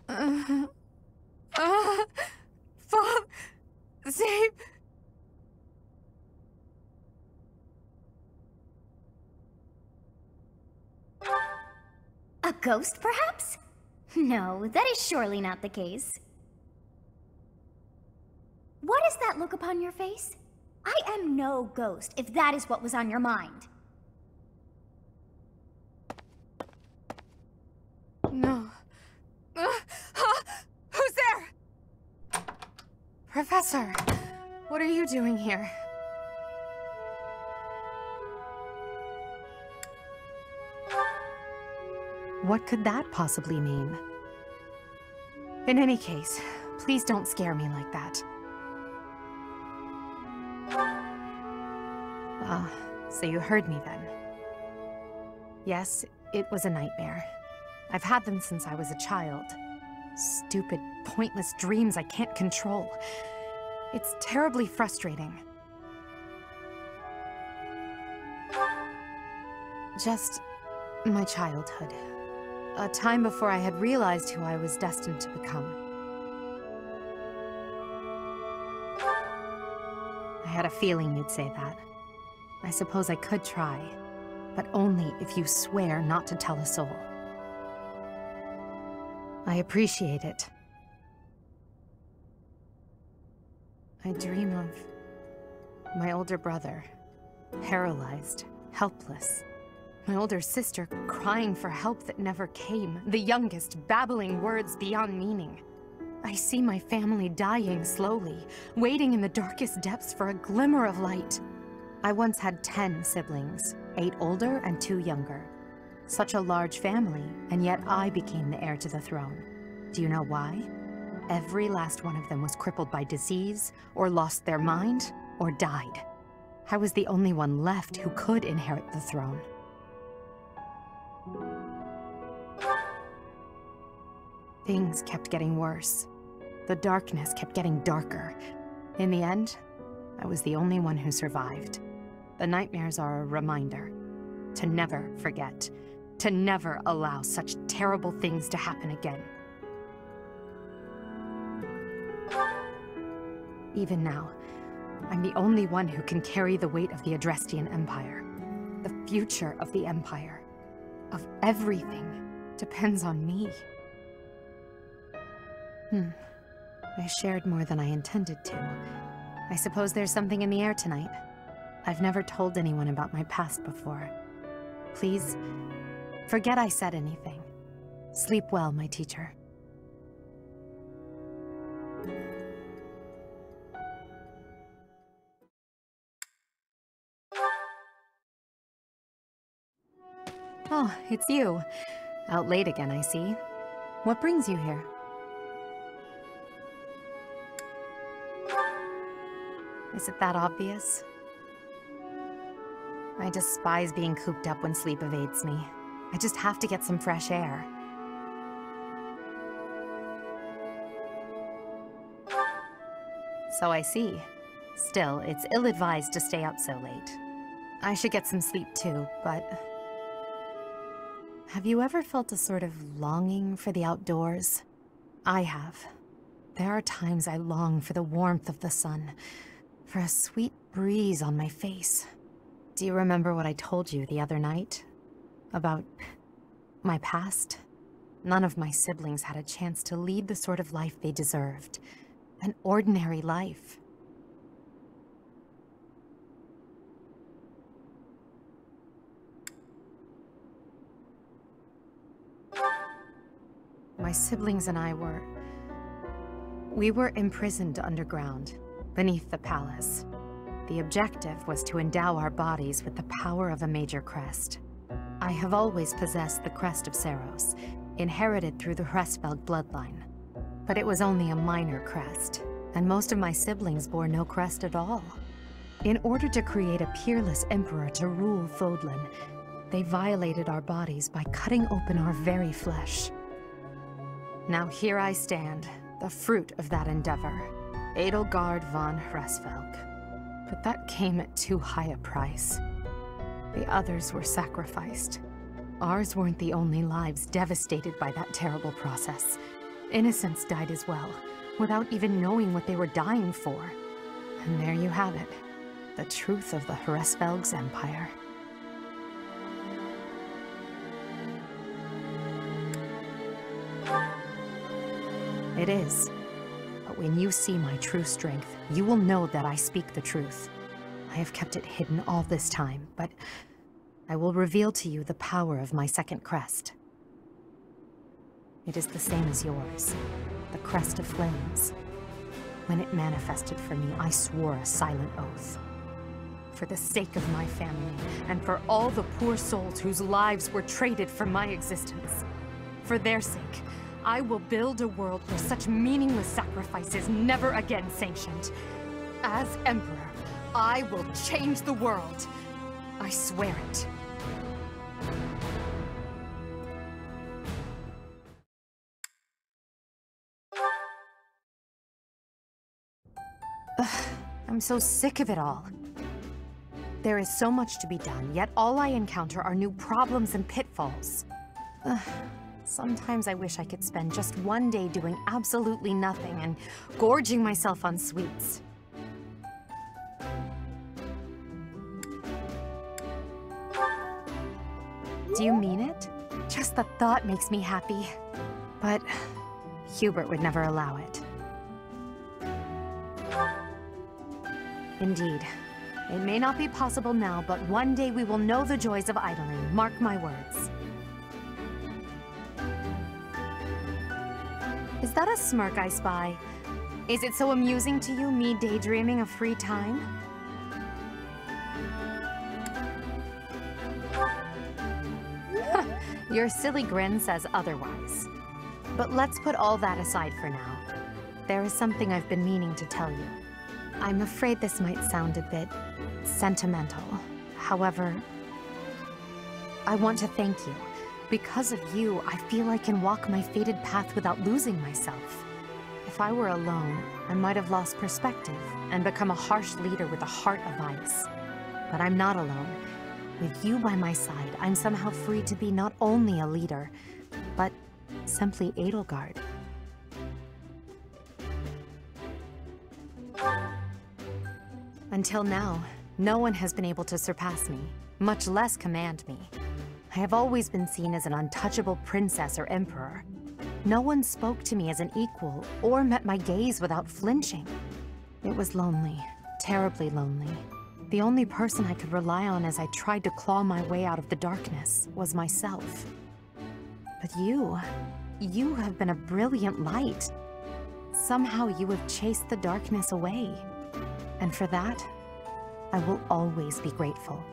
Uh, Bob, save. A ghost, perhaps? No, that is surely not the case. What is that look upon your face? I am no ghost, if that is what was on your mind. No. Who's there? Professor, what are you doing here? What could that possibly mean? In any case, please don't scare me like that. Ah, so you heard me then. Yes, it was a nightmare. I've had them since I was a child. Stupid, pointless dreams I can't control. It's terribly frustrating. Just my childhood. A time before I had realized who I was destined to become. I had a feeling you'd say that. I suppose I could try, but only if you swear not to tell a soul. I appreciate it. I dream of my older brother, paralyzed, helpless. My older sister crying for help that never came. The youngest babbling words beyond meaning. I see my family dying slowly, waiting in the darkest depths for a glimmer of light. I once had 10 siblings, 8 older and 2 younger. Such a large family, and yet I became the heir to the throne. Do you know why? Every last one of them was crippled by disease, or lost their mind, or died. I was the only one left who could inherit the throne. Things kept getting worse. The darkness kept getting darker. In the end, I was the only one who survived. The nightmares are a reminder to never forget, to never allow such terrible things to happen again. Even now, I'm the only one who can carry the weight of the Adrestian Empire. The future of the Empire, of everything, depends on me. I shared more than I intended to. I suppose there's something in the air tonight. I've never told anyone about my past before. Please, forget I said anything. Sleep well, my teacher. Oh, it's you. Out late again, I see. What brings you here? Is it that obvious? I despise being cooped up when sleep evades me. I just have to get some fresh air. So I see. Still, it's ill-advised to stay up so late. I should get some sleep too, but... Have you ever felt a sort of longing for the outdoors? I have. There are times I long for the warmth of the sun, for a sweet breeze on my face. Do you remember what I told you the other night? About my past? None of my siblings had a chance to lead the sort of life they deserved. An ordinary life. My siblings and I were imprisoned underground, beneath the palace. The objective was to endow our bodies with the power of a major crest. I have always possessed the crest of Seiros, inherited through the Hresvelg bloodline. But it was only a minor crest, and most of my siblings bore no crest at all. In order to create a peerless emperor to rule Fodlan, they violated our bodies by cutting open our very flesh. Now here I stand, the fruit of that endeavor, Edelgard von Hresvelg. But that came at too high a price. The others were sacrificed. Ours weren't the only lives devastated by that terrible process. Innocents died as well, without even knowing what they were dying for. And there you have it, the truth of the Hresvelg's empire. It is. But when you see my true strength, you will know that I speak the truth. I have kept it hidden all this time, but I will reveal to you the power of my second crest. It is the same as yours, the crest of flames. When it manifested for me, I swore a silent oath. For the sake of my family, and for all the poor souls whose lives were traded for my existence. For their sake, I will build a world where such meaningless sacrifice is never again sanctioned. As Emperor, I will change the world. I swear it. Ugh, I'm so sick of it all. There is so much to be done, yet all I encounter are new problems and pitfalls. Ugh. Sometimes I wish I could spend just one day doing absolutely nothing and gorging myself on sweets. Do you mean it? Just the thought makes me happy. But Hubert would never allow it. Indeed. It may not be possible now, but one day we will know the joys of idling. Mark my words. Is that a smirk I spy? Is it so amusing to you, me daydreaming of free time? Your silly grin says otherwise. But let's put all that aside for now. There is something I've been meaning to tell you. I'm afraid this might sound a bit sentimental. However, I want to thank you. Because of you, I feel I can walk my fated path without losing myself. If I were alone, I might have lost perspective and become a harsh leader with a heart of ice. But I'm not alone. With you by my side, I'm somehow free to be not only a leader, but simply Edelgard. Until now, no one has been able to surpass me, much less command me. I have always been seen as an untouchable princess or emperor. No one spoke to me as an equal or met my gaze without flinching. It was lonely, terribly lonely. The only person I could rely on as I tried to claw my way out of the darkness was myself. But you have been a brilliant light. Somehow you have chased the darkness away. And for that, I will always be grateful.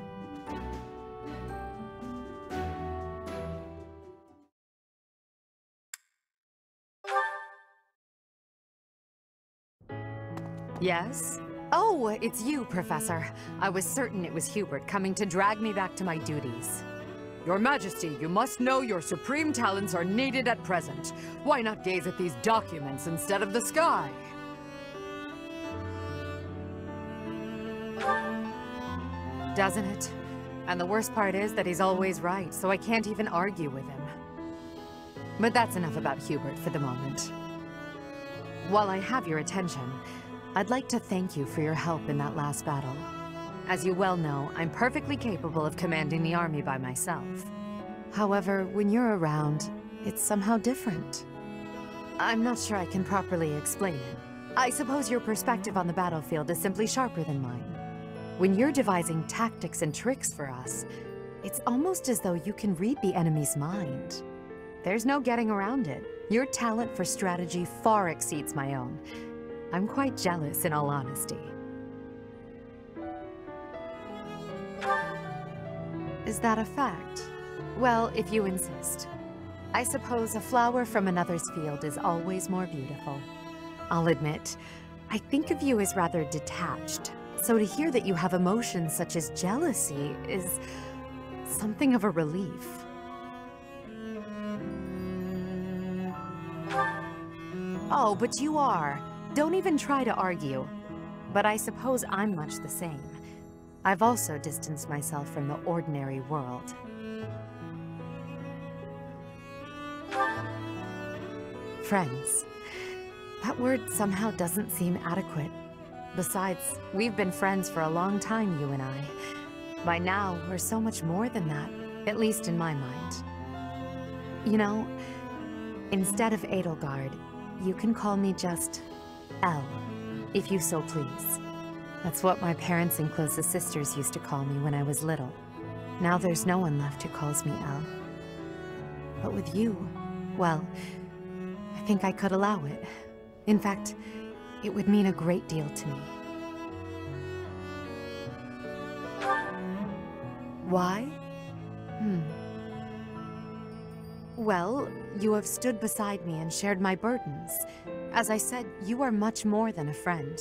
Yes? Oh, it's you, Professor. I was certain it was Hubert coming to drag me back to my duties. Your Majesty, you must know your supreme talents are needed at present. Why not gaze at these documents instead of the sky? Doesn't it? And the worst part is that he's always right, so I can't even argue with him. But that's enough about Hubert for the moment. While I have your attention, I'd like to thank you for your help in that last battle. As you well know, I'm perfectly capable of commanding the army by myself. However, when you're around, it's somehow different. I'm not sure I can properly explain it. I suppose your perspective on the battlefield is simply sharper than mine. When you're devising tactics and tricks for us, it's almost as though you can read the enemy's mind. There's no getting around it. Your talent for strategy far exceeds my own. I'm quite jealous, in all honesty. Is that a fact? Well, if you insist. I suppose a flower from another's field is always more beautiful. I'll admit, I think of you as rather detached. So to hear that you have emotions such as jealousy is something of a relief. Oh, but you are. Don't even try to argue. But I suppose I'm much the same. I've also distanced myself from the ordinary world. Friends. That word somehow doesn't seem adequate. Besides, we've been friends for a long time, you and I. By now, we're so much more than that, at least in my mind. You know, instead of Edelgard, you can call me just Elle, if you so please. That's what my parents and closest sisters used to call me when I was little. Now there's no one left who calls me Elle. But with you, well, I think I could allow it. In fact, it would mean a great deal to me. Why? Well, you have stood beside me and shared my burdens. As I said, you are much more than a friend.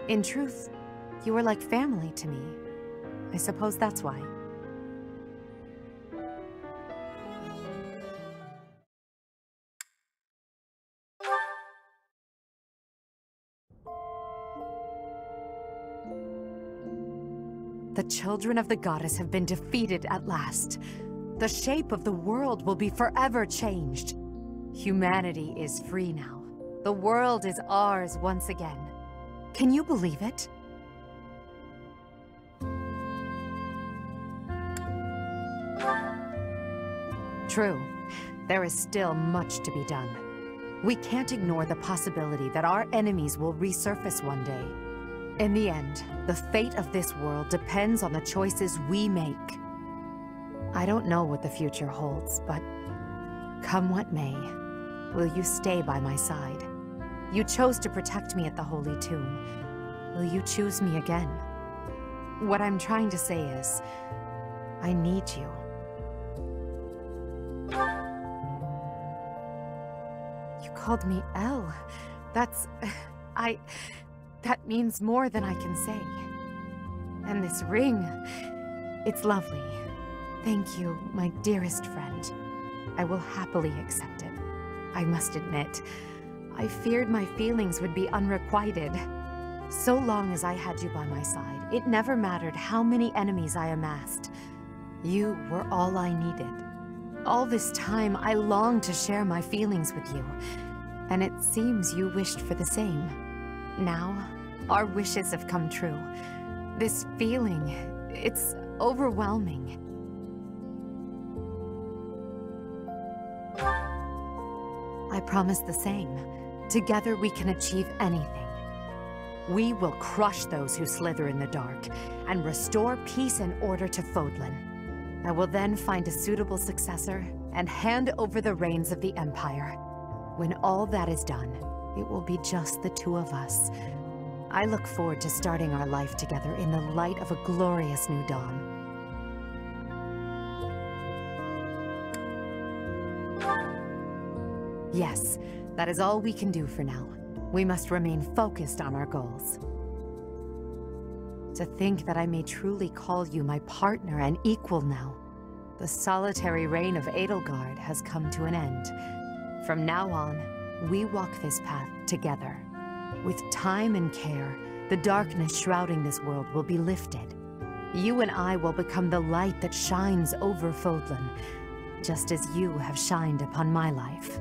In truth, you are like family to me. I suppose that's why. The children of the goddess have been defeated at last. The shape of the world will be forever changed. Humanity is free now. The world is ours once again. Can you believe it? True. There is still much to be done. We can't ignore the possibility that our enemies will resurface one day. In the end, the fate of this world depends on the choices we make. I don't know what the future holds, but come what may, will you stay by my side? You chose to protect me at the Holy Tomb. Will you choose me again? What I'm trying to say is, I need you. You called me Elle. That means more than I can say. And this ring, it's lovely. Thank you, my dearest friend. I will happily accept it. I must admit, I feared my feelings would be unrequited. So long as I had you by my side, it never mattered how many enemies I amassed. You were all I needed. All this time, I longed to share my feelings with you, and it seems you wished for the same. Now, our wishes have come true. This feeling, it's overwhelming. I promise the same. Together we can achieve anything. We will crush those who slither in the dark, and restore peace and order to Fodlan. I will then find a suitable successor, and hand over the reins of the Empire. When all that is done, it will be just the two of us. I look forward to starting our life together in the light of a glorious new dawn. Yes, that is all we can do for now. We must remain focused on our goals. To think that I may truly call you my partner and equal now. The solitary reign of Edelgard has come to an end. From now on, we walk this path together. With time and care, the darkness shrouding this world will be lifted. You and I will become the light that shines over Fodlan, just as you have shined upon my life.